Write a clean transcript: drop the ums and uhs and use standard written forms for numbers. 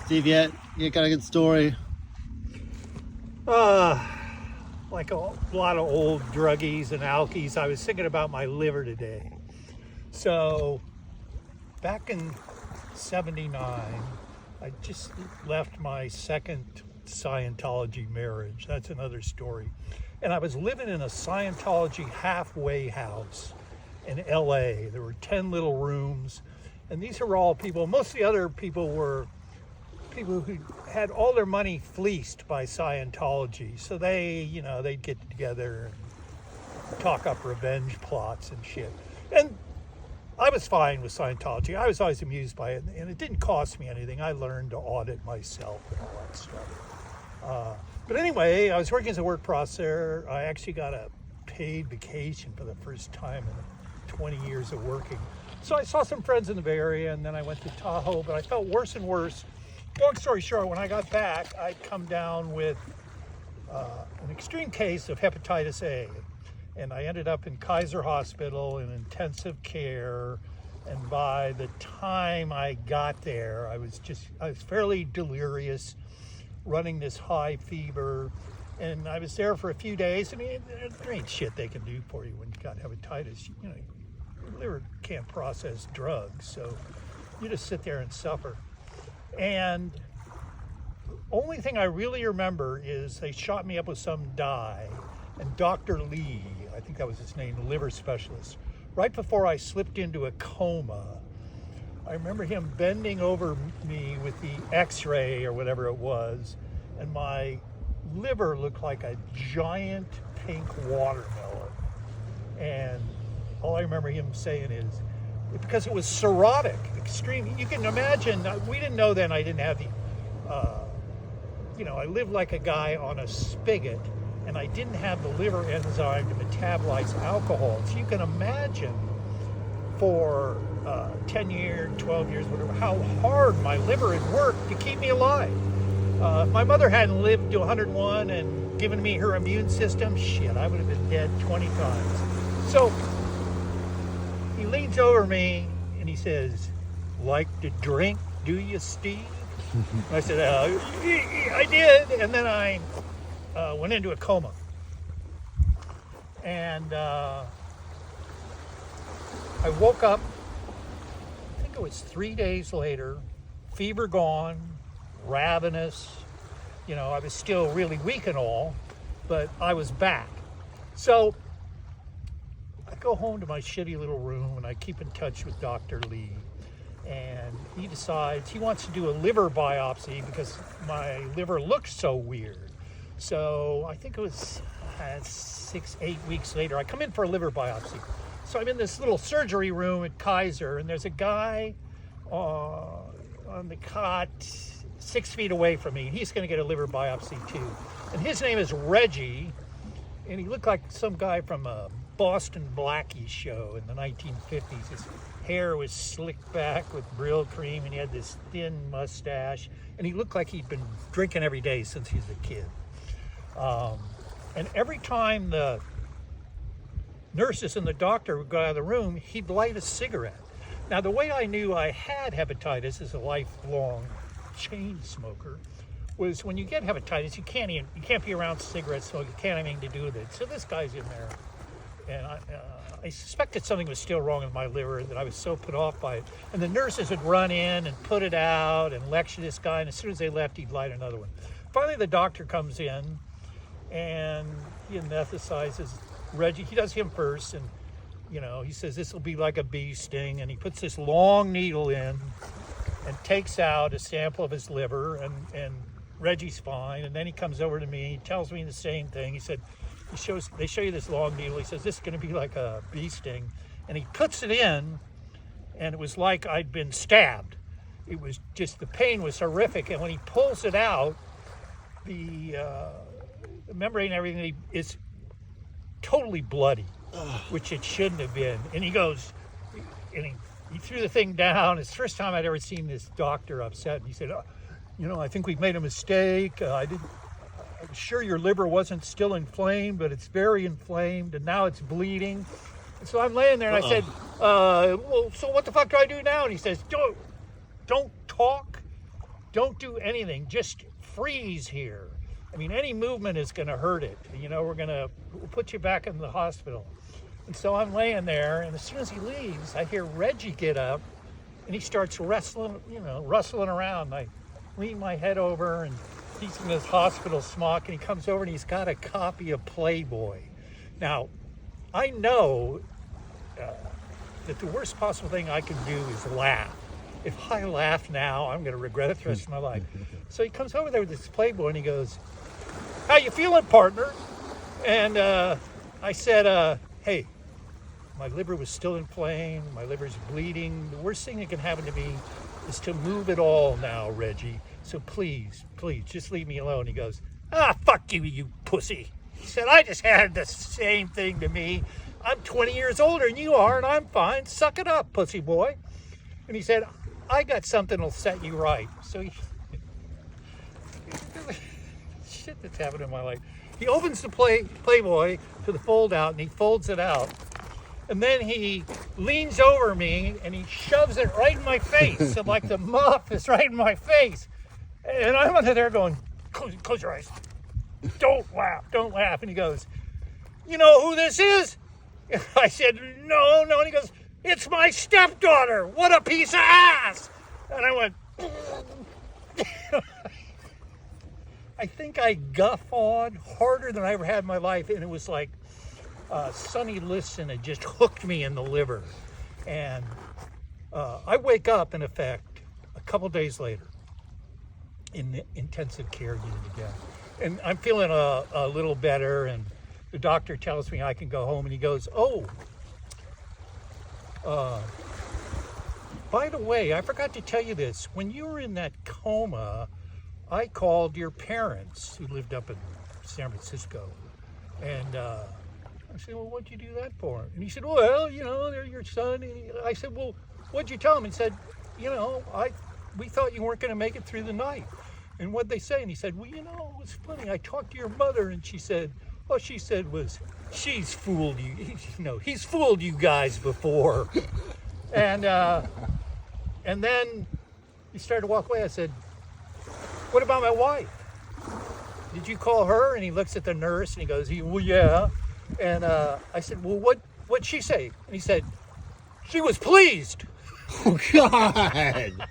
Steve, you got a good story? Like a lot of old druggies and alkies, I was thinking about my liver today. So, back in '79, I just left my second Scientology marriage. That's another story. And I was living in a Scientology halfway house in LA. There were 10 little rooms. And these are all people, most of the other people were people who had all their money fleeced by Scientology. So they'd get together and talk up revenge plots and shit. And I was fine with Scientology. I was always amused by it, and it didn't cost me anything. I learned to audit myself and all that stuff. But anyway, I was working as a work processor. I actually got a paid vacation for the first time in 20 years of working. So I saw some friends in the Bay Area, and then I went to Tahoe, but I felt worse and worse. Long story short, when I got back, I'd come down with an extreme case of hepatitis A. And I ended up in Kaiser Hospital in intensive care. And by the time I got there, I was fairly delirious, running this high fever. And I was there for a few days. I mean, there ain't shit they can do for you when you got hepatitis. You know, your liver can't process drugs, so you just sit there and suffer. And the only thing I really remember is they shot me up with some dye, and Dr. Lee, I think that was his name, the liver specialist, right before I slipped into a coma, I remember him bending over me with the x-ray or whatever it was, and my liver looked like a giant pink watermelon. And all I remember him saying is, because it was cirrhotic, extreme. You can imagine, we didn't know then, I didn't have the, I lived like a guy on a spigot, and I didn't have the liver enzyme to metabolize alcohol. So you can imagine for 10 years, 12 years, whatever, how hard my liver had worked to keep me alive. If my mother hadn't lived to 101 and given me her immune system, shit, I would have been dead 20 times. So he leans over me and he says, "Like to drink, do you, Steve?" I said, I did. And then I went into a coma. And I woke up, I think it was 3 days later, fever gone, ravenous. I was still really weak and all, but I was back. So I go home to my shitty little room and I keep in touch with Dr. Lee. And he decides he wants to do a liver biopsy because my liver looks so weird. So I think it was 6-8 weeks later, I come in for a liver biopsy. So I'm in this little surgery room at Kaiser, and there's a guy on the cot 6 feet away from me. He's going to get a liver biopsy too. And his name is Reggie, and he looked like some guy from a Boston Blackie show in the 1950s. His hair was slicked back with Brill cream, and he had this thin mustache, and he looked like he'd been drinking every day since he was a kid. And every time the nurses and the doctor would go out of the room, he'd light a cigarette. Now, the way I knew I had hepatitis as a lifelong chain smoker was when you get hepatitis, you can't be around cigarette smoke. You can't have anything to do with it. So this guy's in there, and I suspected something was still wrong with my liver, that I was so put off by it. And the nurses would run in and put it out and lecture this guy, and as soon as they left, he'd light another one. Finally, the doctor comes in, and he anesthetizes Reggie. He does him first, and he says this will be like a bee sting, and he puts this long needle in and takes out a sample of his liver, and Reggie's fine. And then he comes over to me, tells me the same thing. He said, they show you this long needle. He says, this is going to be like a bee sting. And he puts it in, and it was like I'd been stabbed. It was just, the pain was horrific. And when he pulls it out, the membrane and everything is totally bloody, which it shouldn't have been. And he goes, and he threw the thing down. It's the first time I'd ever seen this doctor upset. And he said, I think we've made a mistake. I'm sure your liver wasn't still inflamed, but it's very inflamed, and now it's bleeding. And so I'm laying there, and I said, well, so what the fuck do I do now? And he says, don't talk. don't do anything. Just freeze here. I mean, any movement is going to hurt it. You know, we'll put you back in the hospital. And so I'm laying there, and as soon as he leaves, I hear Reggie get up, and he starts rustling around. I lean my head over, and he's in his hospital smock, and he comes over, and he's got a copy of Playboy. Now, I know that the worst possible thing I can do is laugh. If I laugh now, I'm going to regret it the rest of my life. So he comes over there with this Playboy, and he goes, "How you feeling, partner?" And I said, "Hey, my liver was still inflamed. My liver's bleeding. The worst thing that can happen to me is to move it all now, Reggie. So please, just leave me alone." He goes, "Fuck you, you pussy." He said, "I just had the same thing to me. I'm 20 years older than you are, and I'm fine. Suck it up, pussy boy." And he said, "I got something that'll set you right." So shit that's happened in my life. He opens the Playboy to the fold out, and he folds it out. And then he leans over me, and he shoves it right in my face. So like the muff is right in my face. And I'm under there going, close your eyes. Don't laugh. And he goes, "You know who this is?" I said, no. And he goes, "It's my stepdaughter. What a piece of ass." And I went, I think I guffawed harder than I ever had in my life. And it was like Sonny Liston had just hooked me in the liver. And I wake up, in effect, a couple days later in the intensive care unit again. And I'm feeling a little better, and the doctor tells me I can go home, and he goes, "Oh, by the way, I forgot to tell you this. When you were in that coma, I called your parents who lived up in San Francisco." And I said, "Well, what'd you do that for?" And he said, "Well, you know, they're your son." And I said, "Well, what'd you tell them?" He said, "You know, we thought you weren't going to make it through the night." And what'd they say? And he said, "Well, you know, it was funny. I talked to your mother, and she said, all she said was, she's fooled you. He's fooled you guys before." And then he started to walk away. I said, "What about my wife? Did you call her?" And he looks at the nurse, and he goes, "Well, yeah." And I said, "Well, what'd she say?" And he said, "She was pleased." Oh, God.